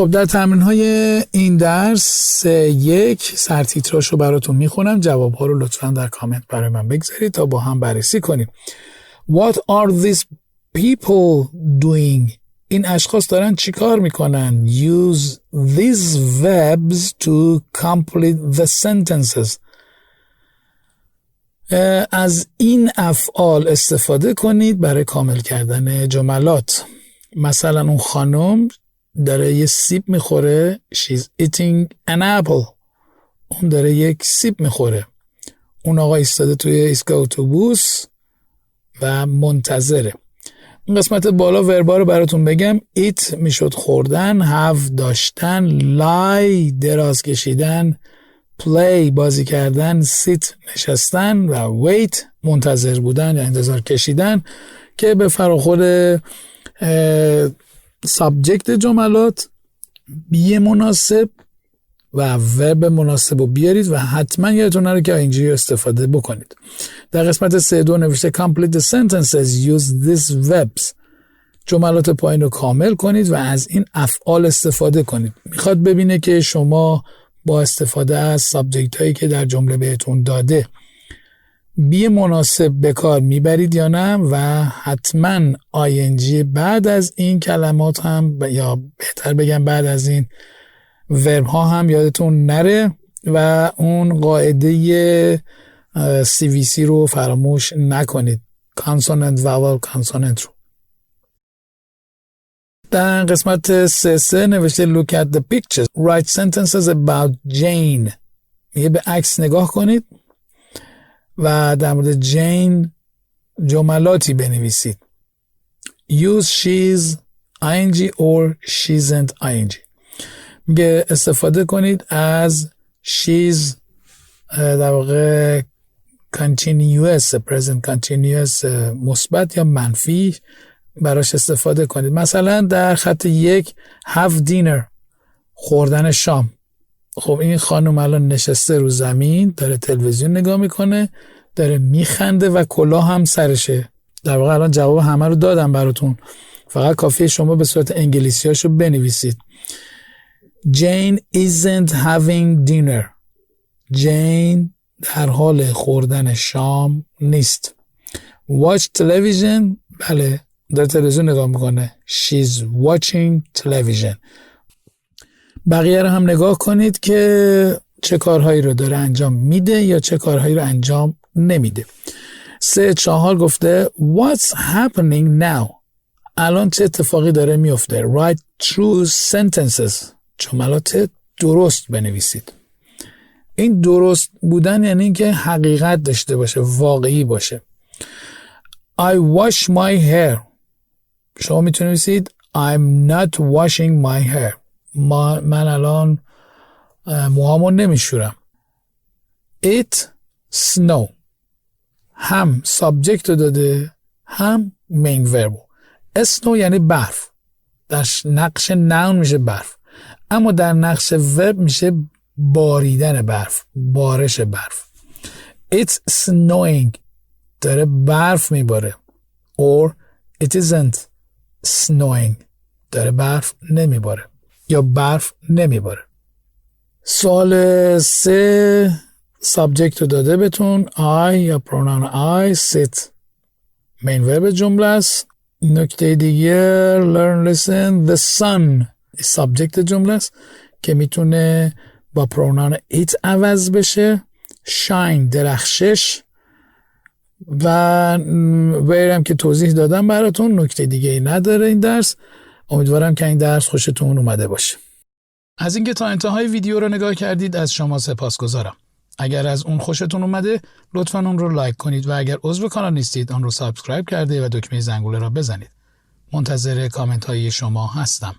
خب در تمرین های این درس یک سرتیتراش رو براتون میخونم، جواب ها رو لطفاً در کامنت برای من بگذارید تا با هم بررسی کنیم. What are these people doing؟ این اشخاص دارن چی کار میکنن؟ Use these verbs to complete the sentences. از این افعال استفاده کنید برای کامل کردن جملات. مثلا اون خانم داره یه سیب میخوره. She's eating an apple. اون داره یک سیب میخوره. اون آقا ایستاده توی ایستگاه اتوبوس و منتظره. این قسمت بالا وربا رو براتون بگم. eat میشد خوردن، have داشتن، lie دراز کشیدن، play بازی کردن، sit نشستن و wait منتظر بودن یا انتظار کشیدن که به فراخور سابجکت جملات بیه مناسب و ورب مناسب رو بیارید و حتما یادتون نره که اینجوری رو استفاده بکنید. در قسمت 3.2 نوشته complete the sentences use these verbs. جملات پایین رو کامل کنید و از این افعال استفاده کنید. میخواد ببینه که شما با استفاده از سابجکت هایی که در جمله بهتون داده بی مناسب به کار میبرید یا نه و حتما ING بعد از این کلمات هم یا بهتر بگم بعد از این ورب ها هم یادتون نره و اون قاعده CVC رو فراموش نکنید. consonant vowel consonant رو. در قسمت 3.3 نوشته look at the pictures. Write sentences about Jane. میگه به عکس نگاه کنید و در مورد جین جملاتی بنویسید. Use she's ing or she'sn't ing. میگه استفاده کنید از she's در واقع continuous present continuous مثبت یا منفی براش استفاده کنید. مثلا در خط 1 have dinner خوردن شام. خب این خانم الان نشسته رو زمین داره تلویزیون نگاه میکنه، داره میخنده و کلاه هم سرشه. در واقع الان جواب همه رو دادم براتون، فقط کافیه شما به صورت انگلیسی هاشو بنویسید. Jane isn't having dinner. جین در حال خوردن شام نیست. Watch television. بله داره تلویزیون نگاه میکنه. She's watching television. بقیه رو هم نگاه کنید که چه کارهایی رو داره انجام میده یا چه کارهایی رو انجام نمیده. 3.4 گفته What's happening now؟ الان چه اتفاقی داره میفته؟ Write true sentences. جملات درست بنویسید. این درست بودن یعنی اینکه حقیقت داشته باشه، واقعی باشه. I wash my hair. شما میتونید بنویسید I'm not washing my hair. من الان موهامو نمیشورم. It snow. هم سابجکت رو داده هم مین وربو. snow یعنی برف. در نقش نون میشه برف، اما در نقش ورب میشه باریدن برف، بارش برف. It's snowing. داره برف میباره. Or it isn't snowing. داره برف نمیباره یا برف نمیباره. سوال 3 سابجکت رو داده بهتون I یا پرونان I. sit مین ورب جمله است. نکته دیگه learn listen the sun سابجکت جمله است که میتونه با پرونان it عوض بشه. shine درخشش و ویرم که توضیح دادم براتون. نکته دیگه ای نداره این درس. امیدوارم که این درس خوشتون اومده باشه. از اینکه تا انتهای ویدیو رو نگاه کردید از شما سپاسگزارم. اگر از اون خوشتون اومده لطفاً اون رو لایک کنید و اگر عضو کانال نیستید آن رو سابسکرایب کرده و دکمه زنگوله را بزنید. منتظر کامنت های شما هستم.